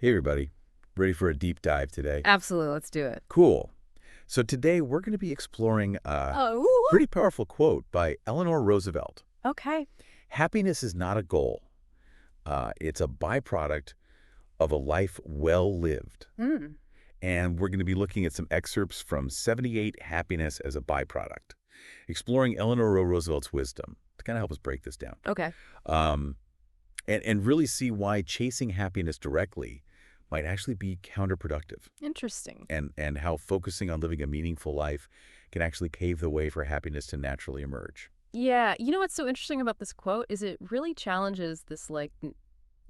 Hey everybody, ready for a deep dive today? Absolutely, let's do it. Cool. So today we're going to be exploring a Oh, pretty powerful quote by Eleanor Roosevelt. okay. Happiness is not a goal. It's a byproduct of a life well lived. Mm, And we're going to be looking at some excerpts from 78 Happiness as a Byproduct, exploring Eleanor Roosevelt's wisdom to kind of help us break this down. okay. Um, and really see why chasing happiness directly might actually be counterproductive. Interesting. And how focusing on living a meaningful life can actually pave the way for happiness to naturally emerge. Yeah, you know what's so interesting about this quote is it really challenges this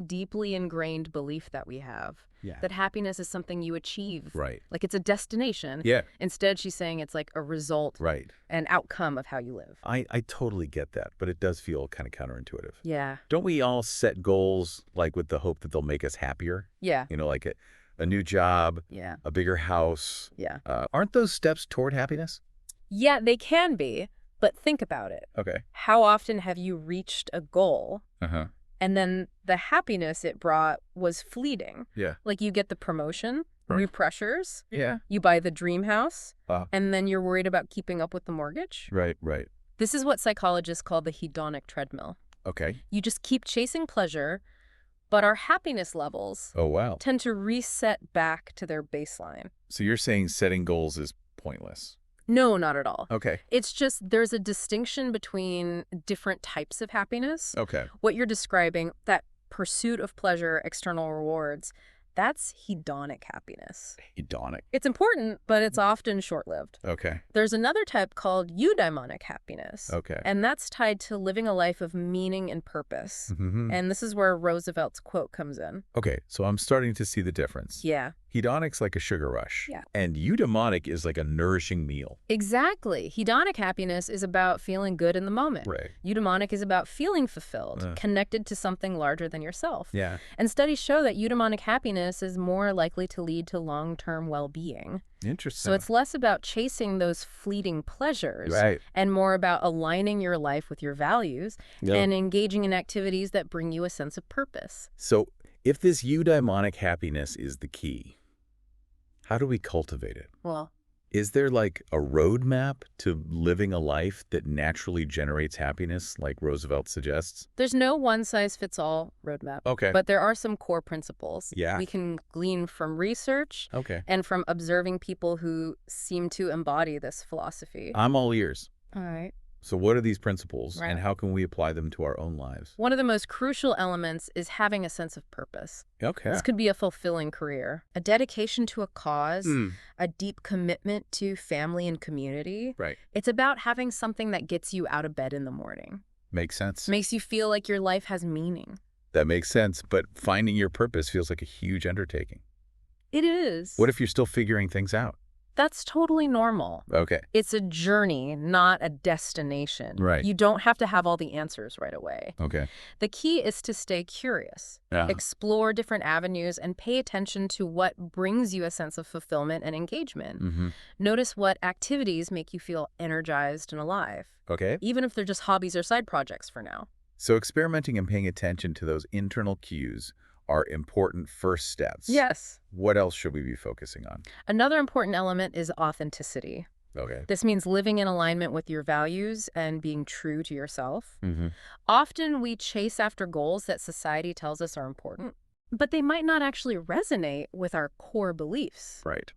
deeply ingrained belief that we have Yeah. that happiness is something you achieve. Right. Like it's a destination. Yeah. Instead, she's saying it's like a result, Right. an outcome of how you live. I totally get that, but it does feel kind of counterintuitive. Yeah. Don't we all set goals like with the hope that they'll make us happier? Yeah. Like a new job, Yeah. a bigger house. Yeah. Aren't those steps toward happiness? Yeah, they can be, but think about it. Okay. How often have you reached a goal Uh-huh. and then the happiness it brought was fleeting? Yeah. Like you get the promotion, Right. new pressures, Yeah. you buy the dream house, Uh, and then you're worried about keeping up with the mortgage. right. This is what psychologists call the hedonic treadmill. Okay. You just keep chasing pleasure, but our happiness levels Oh, wow. tend to reset back to their baseline. So you're saying setting goals is pointless. No, not at all. Okay. It's just there's a distinction between different types of happiness. Okay. What you're describing, that pursuit of pleasure, external rewards, that's hedonic happiness. Hedonic. It's important, but it's often short-lived. Okay. There's another type called eudaimonic happiness. Okay. And that's tied to living a life of meaning and purpose. Mm-hmm. And this is where Roosevelt's quote comes in. Okay, so I'm starting to see the difference. Yeah. Hedonic's like a sugar rush. Yeah. And eudaimonic is like a nourishing meal. Exactly. Hedonic happiness is about feeling good in the moment. Right. Eudaimonic is about feeling fulfilled, Uh. connected to something larger than yourself. Yeah. And studies show that eudaimonic happiness is more likely to lead to long-term well-being. Interesting. So it's less about chasing those fleeting pleasures right. and more about aligning your life with your values Yeah. and engaging in activities that bring you a sense of purpose. So if this eudaimonic happiness is the key, how do we cultivate it? Well, Is there like a roadmap to living a life that naturally generates happiness, like Roosevelt suggests? there's no one-size-fits-all roadmap, Okay. but there are some core principles Yeah. we can glean from research Okay. and from observing people who seem to embody this philosophy. I'm all ears. All right. So what are these principles Right. and how can we apply them to our own lives? One of the most crucial elements is having a sense of purpose. Okay. This could be a fulfilling career, a dedication to a cause, Mm. a deep commitment to family and community. Right. It's about having something that gets you out of bed in the morning, Makes sense. makes you feel like your life has meaning. That makes sense, but finding your purpose feels like a huge undertaking. It is. What if you're still figuring things out? That's totally normal. Okay. It's a journey, not a destination. Right. You don't have to have all the answers right away. Okay. The key is to stay curious, Yeah. explore different avenues, and pay attention to what brings you a sense of fulfillment and engagement. Mm-hmm. Notice what activities make you feel energized and alive, Okay. even if they're just hobbies or side projects for now. So experimenting and paying attention to those internal cues are important first steps. Yes. What else should we be focusing on? Another important element is authenticity. Okay. This means living in alignment with your values and being true to yourself. Mm-hmm. Often we chase after goals that society tells us are important, but they might not actually resonate with our core beliefs. Right.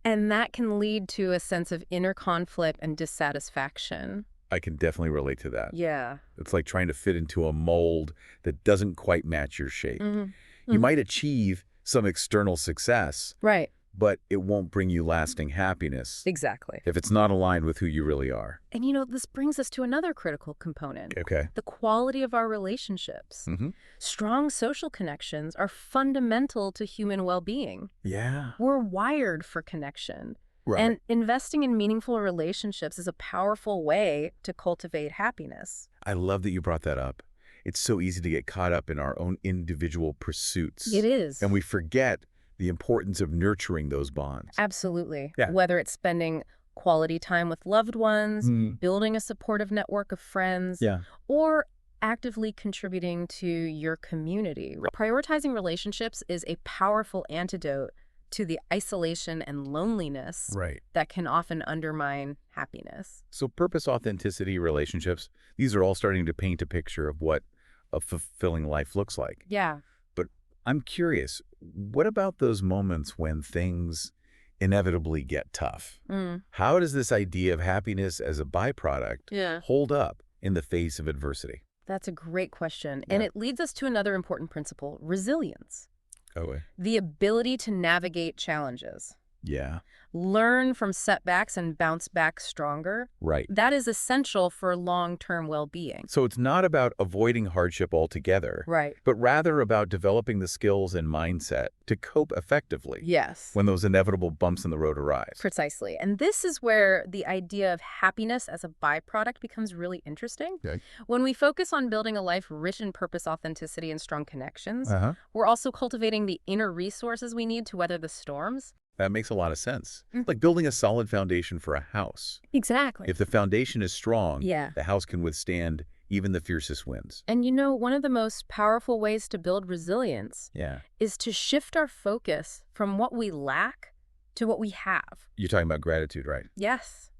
And that can lead to a sense of inner conflict and dissatisfaction. I can definitely relate to that. Yeah. It's like trying to fit into a mold that doesn't quite match your shape. Mm-hmm. You might achieve some external success, Right. but it won't bring you lasting happiness Exactly. if it's not aligned with who you really are. And this brings us to another critical component. Okay. The quality of our relationships. Mm-hmm. Strong social connections are fundamental to human well-being. Yeah. We're wired for connection. Right. And investing in meaningful relationships is a powerful way to cultivate happiness. I love that you brought that up. It's so easy to get caught up in our own individual pursuits. It is. And we forget the importance of nurturing those bonds. Absolutely. Yeah. Whether it's spending quality time with loved ones, Mm. building a supportive network of friends, Yeah. or actively contributing to your community. Prioritizing relationships is a powerful antidote to the isolation and loneliness Right. that can often undermine happiness. So purpose, authenticity, relationships, these are all starting to paint a picture of what a fulfilling life looks like. Yeah. But I'm curious, what about those moments when things inevitably get tough? Mm. How does this idea of happiness as a byproduct Yeah. hold up in the face of adversity? That's a great question. And Yeah. it leads us to another important principle, resilience. Oh, The ability to navigate challenges, yeah. learn from setbacks and bounce back stronger. Right. That is essential for long-term well-being. So it's not about avoiding hardship altogether, Right. but rather about developing the skills and mindset to cope effectively Yes. when those inevitable bumps in the road arise. Precisely. And this is where the idea of happiness as a byproduct becomes really interesting. Okay. When we focus on building a life rich in purpose, authenticity, and strong connections, Uh-huh. we're also cultivating the inner resources we need to weather the storms. That makes a lot of sense. Like building a solid foundation for a house. Exactly. If the foundation is strong, Yeah. the house can withstand even the fiercest winds. And you know, one of the most powerful ways to build resilience Yeah. is to shift our focus from what we lack to what we have. You're talking about gratitude, right? Yes.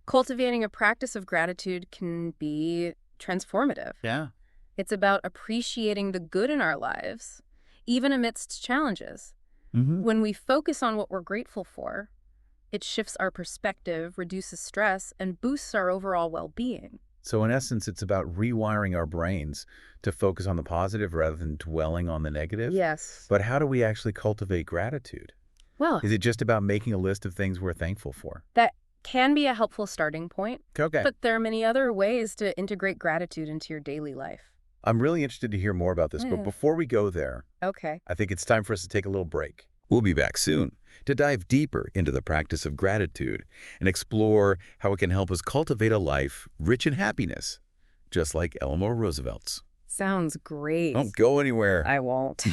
Cultivating a practice of gratitude can be transformative. Yeah. It's about appreciating the good in our lives, even amidst challenges. Mm-hmm. When we focus on what we're grateful for, it shifts our perspective, reduces stress, and boosts our overall well-being. So in essence, it's about rewiring our brains to focus on the positive rather than dwelling on the negative. Yes. But how do we actually cultivate gratitude? Well, Is it just about making a list of things we're thankful for? that can be a helpful starting point, Okay. but there are many other ways to integrate gratitude into your daily life. I'm really interested to hear more about this, Yeah. but before we go there, Okay. I think it's time for us to take a little break. We'll be back soon to dive deeper into the practice of gratitude and explore how it can help us cultivate a life rich in happiness, just like Eleanor Roosevelt's. Sounds great. Don't go anywhere. I won't.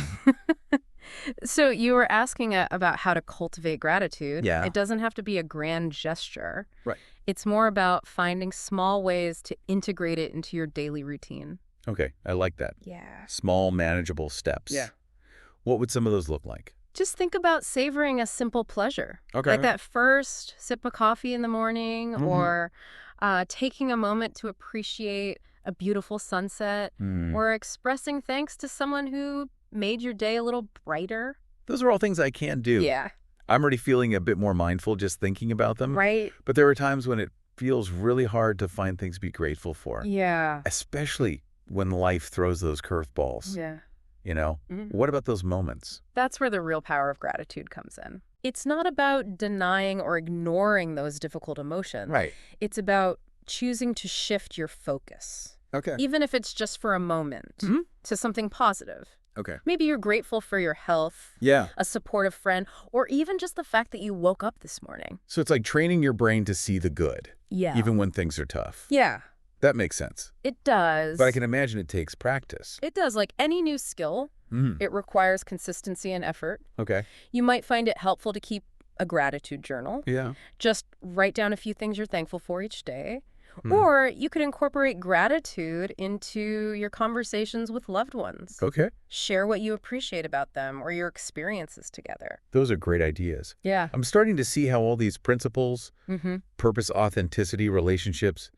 So you were asking about how to cultivate gratitude. Yeah. It doesn't have to be a grand gesture. Right. It's more about finding small ways to integrate it into your daily routine. Okay, I like that. Yeah. Small, manageable steps. Yeah. What would some of those look like? Just think about savoring a simple pleasure. Okay. Like that first sip of coffee in the morning, Mhm. or taking a moment to appreciate a beautiful sunset, Hmm. or expressing thanks to someone who made your day a little brighter. Those are all things I can do. Yeah. I'm already feeling a bit more mindful just thinking about them. Right? But there are times when it feels really hard to find things to be grateful for, Yeah. especially when life throws those curveballs. Yeah. You know? Mhm. What about those moments? That's where the real power of gratitude comes in. It's not about denying or ignoring those difficult emotions. Right. It's about choosing to shift your focus, Okay. even if it's just for a moment, Mhm. to something positive. Okay. Maybe you're grateful for your health, Yeah. a supportive friend, or even just the fact that you woke up this morning. So it's like training your brain to see the good, Yeah. even when things are tough. Yeah, That makes sense. it does. But I can imagine it takes practice. It does. Like any new skill, it requires consistency and effort. Okay. You might find it helpful to keep a gratitude journal. Yeah. Just write down a few things you're thankful for each day. Hmm. Or you could incorporate gratitude into your conversations with loved ones. Okay. Share what you appreciate about them or your experiences together. Those are great ideas. Yeah. I'm starting to see how all these principles, Mm-hmm. purpose, authenticity, relationships,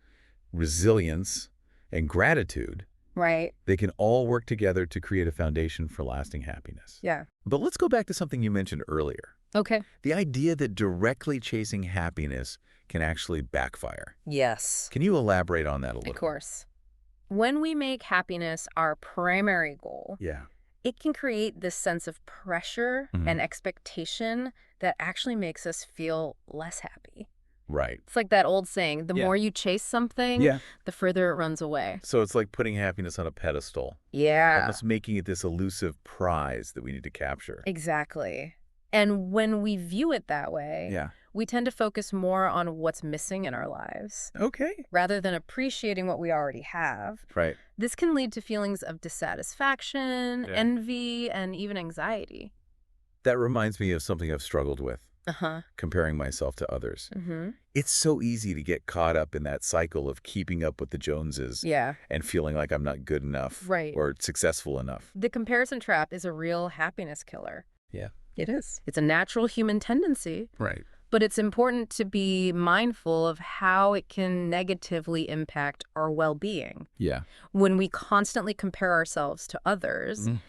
resilience, and gratitude, Right. they can all work together to create a foundation for lasting happiness. Yeah. But let's go back to something you mentioned earlier. Okay. The idea that directly chasing happiness can actually backfire. Yes. Can you elaborate on that a little? Of course. When we make happiness our primary goal, Yeah. it can create this sense of pressure Mhm. and expectation that actually makes us feel less happy. Right. It's like that old saying, the Yeah. more you chase something, Yeah. the further it runs away. So it's like putting happiness on a pedestal, Yeah. almost making it this elusive prize that we need to capture. Exactly. And when we view it that way, Yeah. we tend to focus more on what's missing in our lives Okay. rather than appreciating what we already have. Right. This can lead to feelings of dissatisfaction, Yeah. envy, and even anxiety. That reminds me of something I've struggled with. Uh-huh. comparing myself to others. Mm-hmm. It's so easy to get caught up in that cycle of keeping up with the Joneses Yeah. and feeling like I'm not good enough Right. or successful enough. The comparison trap is a real happiness killer. Yeah. It is. It's a natural human tendency, Right. but it's important to be mindful of how it can negatively impact our well-being. Yeah. When we constantly compare ourselves to others, Mm.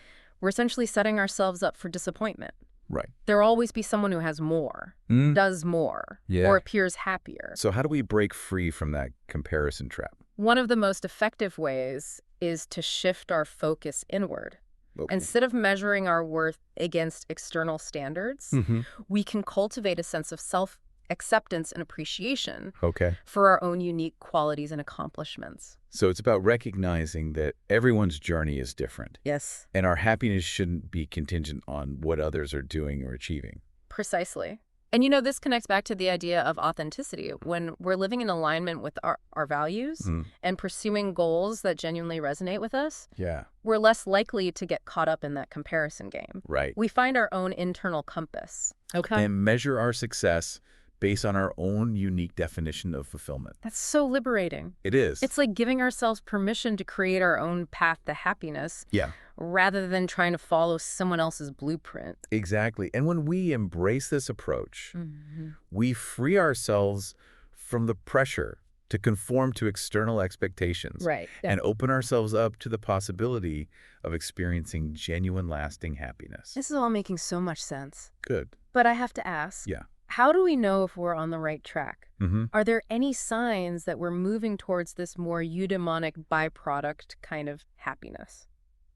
we're essentially setting ourselves up for disappointment. Right. There'll always be someone who has more, Mm. does more, Yeah. or appears happier. So how do we break free from that comparison trap? One of the most effective ways is to shift our focus inward. Okay. Instead of measuring our worth against external standards, Mm-hmm. we can cultivate a sense of self-acceptance and appreciation Okay. for our own unique qualities and accomplishments. So it's about recognizing that everyone's journey is different, Yes. and our happiness shouldn't be contingent on what others are doing or achieving. Precisely. And this connects back to the idea of authenticity. When we're living in alignment with our values Mm. and pursuing goals that genuinely resonate with us, Yeah. we're less likely to get caught up in that comparison game. Right. We find our own internal compass. Okay. And measure our success based on our own unique definition of fulfillment. That's so liberating. It is. It's like giving ourselves permission to create our own path to happiness Yeah. rather than trying to follow someone else's blueprint. Exactly. And when we embrace this approach, Mm-hmm. we free ourselves from the pressure to conform to external expectations Right. and open ourselves up to the possibility of experiencing genuine, lasting happiness. This is all making so much sense. Good. But I have to ask, Yeah. how do we know if we're on the right track? Mm-hmm. Are there any signs that we're moving towards this more eudaimonic byproduct kind of happiness?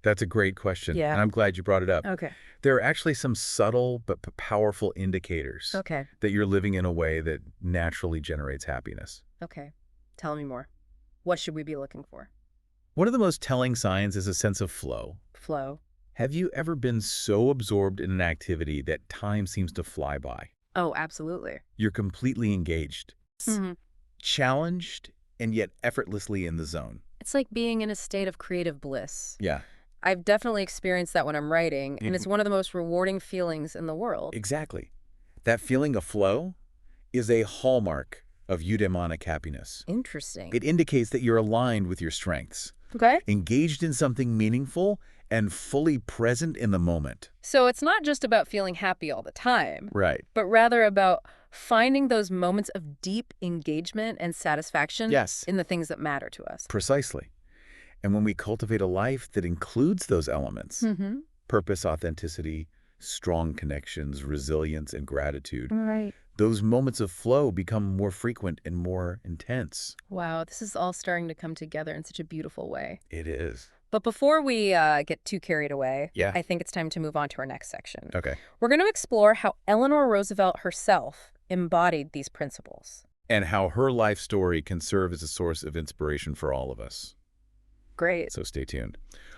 That's a great question. Yeah. And I'm glad you brought it up. Okay. There are actually some subtle but powerful indicators Okay. that you're living in a way that naturally generates happiness. Okay. Tell me more. What should we be looking for? One of the most telling signs is a sense of flow. Flow. Have you ever been so absorbed in an activity that time seems to fly by? Oh, absolutely. You're completely engaged, Mm-hmm. challenged, and yet effortlessly in the zone. It's like being in a state of creative bliss. Yeah, I've definitely experienced that when I'm writing, and it's one of the most rewarding feelings in the world. exactly. That feeling of flow is a hallmark of eudaimonic happiness. Interesting. It indicates that you're aligned with your strengths, Okay. engaged in something meaningful, and fully present in the moment. So it's not just about feeling happy all the time, Right. but rather about finding those moments of deep engagement and satisfaction Yes. in the things that matter to us. Precisely. And when we cultivate a life that includes those elements, Mm-hmm. purpose, authenticity, strong connections, resilience, and gratitude, Right. those moments of flow become more frequent and more intense. Wow, this is all starting to come together in such a beautiful way. It is. But before we get too carried away, Yeah. I think it's time to move on to our next section. Okay. We're going to explore how Eleanor Roosevelt herself embodied these principles. And how her life story can serve as a source of inspiration for all of us. Great. So stay tuned.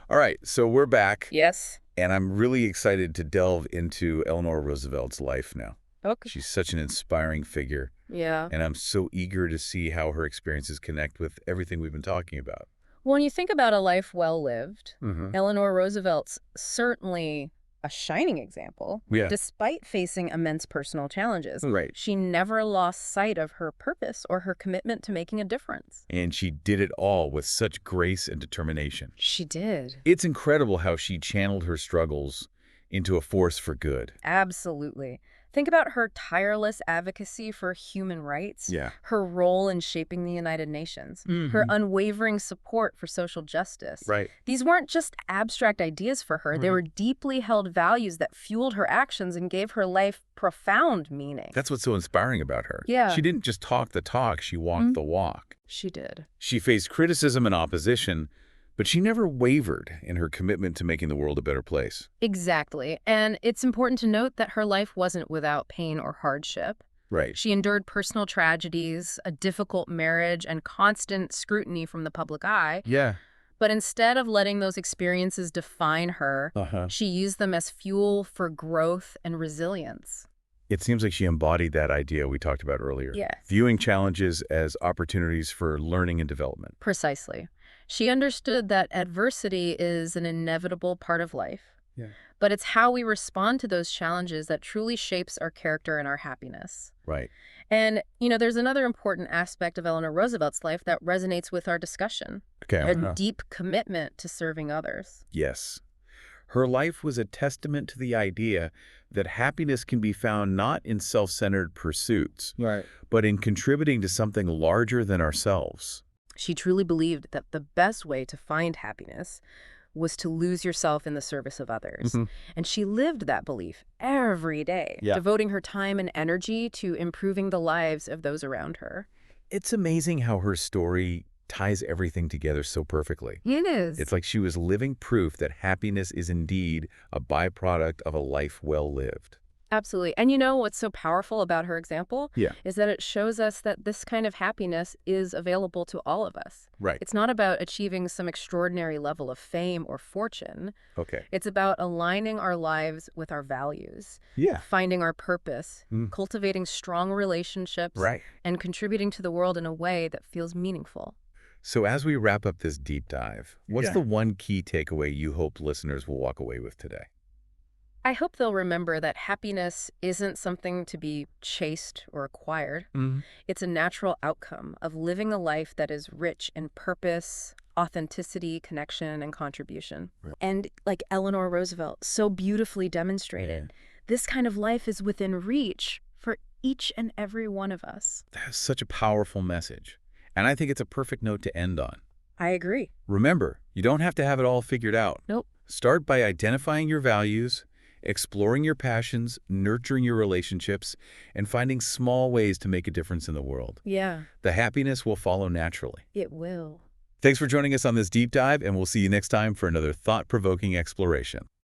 All right, so we're back, Yes. and I'm really excited to delve into Eleanor Roosevelt's life now. Okay. She's such an inspiring figure, Yeah. and I'm so eager to see how her experiences connect with everything we've been talking about. When you think about a life well lived, Mm-hmm. Eleanor Roosevelt's certainly a shining example. Yeah. Despite facing immense personal challenges, Right. she never lost sight of her purpose or her commitment to making a difference. And she did it all with such grace and determination. She did. It's incredible how she channeled her struggles into a force for good. Absolutely. Think about her tireless advocacy for human rights, Yeah. her role in shaping the United Nations, her unwavering support for social justice. Right. These weren't just abstract ideas for her. They Right. were deeply held values that fueled her actions and gave her life profound meaning. That's what's so inspiring about her. Yeah. She didn't just talk the talk, she walked the walk. She did. She faced criticism and opposition, but she never wavered in her commitment to making the world a better place. Exactly. And it's important to note that her life wasn't without pain or hardship. Right. She endured personal tragedies, a difficult marriage, and constant scrutiny from the public eye. Yeah. But instead of letting those experiences define her, Uh-huh. she used them as fuel for growth and resilience. It seems like she embodied that idea we talked about earlier. Yes. Viewing challenges as opportunities for learning and development. Precisely. She understood that adversity is an inevitable part of life. Yeah. But it's how we respond to those challenges that truly shapes our character and our happiness. Right. And, there's another important aspect of Eleanor Roosevelt's life that resonates with our discussion, Okay. her deep commitment to serving others. Yes. Her life was a testament to the idea that happiness can be found not in self-centered pursuits, Right. but in contributing to something larger than ourselves. She truly believed that the best way to find happiness was to lose yourself in the service of others. Mhm. And she lived that belief every day, Yeah. devoting her time and energy to improving the lives of those around her. It's amazing how her story ties everything together so perfectly. It is. It's like she was living proof that happiness is indeed a byproduct of a life well lived. Absolutely. And what's so powerful about her example Yeah. is that it shows us that this kind of happiness is available to all of us. Right. It's not about achieving some extraordinary level of fame or fortune. Okay. It's about aligning our lives with our values, Yeah. finding our purpose, Mm. cultivating strong relationships, Right. and contributing to the world in a way that feels meaningful. So as we wrap up this deep dive, what's Yeah. the one key takeaway you hope listeners will walk away with today? I hope they'll remember that happiness isn't something to be chased or acquired. It's a natural outcome of living a life that is rich in purpose, authenticity, connection, and contribution. Right. And like Eleanor Roosevelt so beautifully demonstrated, this kind of life is within reach for each and every one of us. That's such a powerful message. And I think it's a perfect note to end on. I agree. Remember, you don't have to have it all figured out. Nope. Start by identifying your values, exploring your passions, nurturing your relationships, and finding small ways to make a difference in the world. Yeah, The happiness will follow naturally. it will. Thanks for joining us on this deep dive, and we'll see you next time for another thought-provoking exploration.